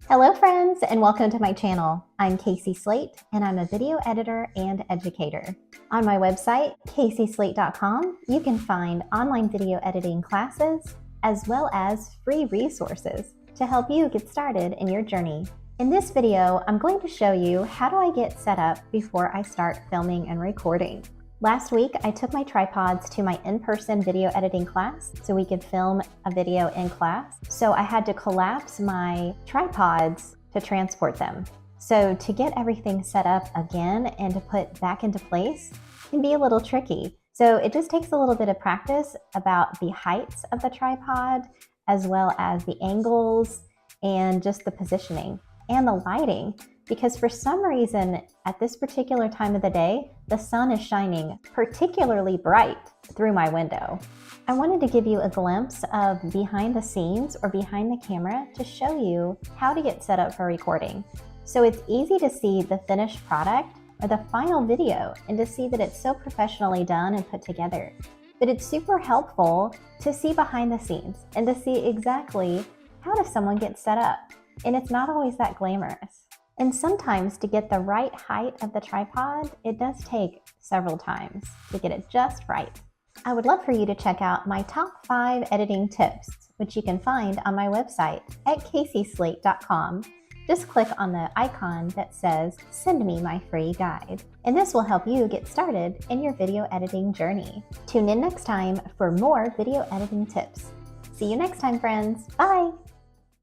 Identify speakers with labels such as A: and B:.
A: Hello friends, and welcome to my channel. I'm Casey Slate, and I'm a video editor and educator. On my website, caseyslate.com, you can find online video editing classes, as well as free resources to help you get started in your journey. In this video, I'm going to show you how do I get set up before I start filming and recording. Last week, I took my tripods to my in-person video editing class so we could film a video in class. So I had to collapse my tripods to transport them. So to get everything set up again and to put back into place can be a little tricky. So it just takes a little bit of practice about the heights of the tripod, as well as the angles and just the positioning and the lighting. Because for some reason, at this particular time of the day, the sun is shining particularly bright through my window. I wanted to give you a glimpse of behind the scenes or behind the camera to show you how to get set up for recording. So it's easy to see the finished product or the final video and to see that it's so professionally done and put together. But it's super helpful to see behind the scenes and to see exactly how does someone get set up. And it's not always that glamorous. And sometimes to get the right height of the tripod, it does take several times to get it just right. I would love for you to check out my top 5 editing tips, which you can find on my website at caseyslate.com. Just click on the icon that says, "Send me my free guide." And this will help you get started in your video editing journey. Tune in next time for more video editing tips. See you next time, friends. Bye.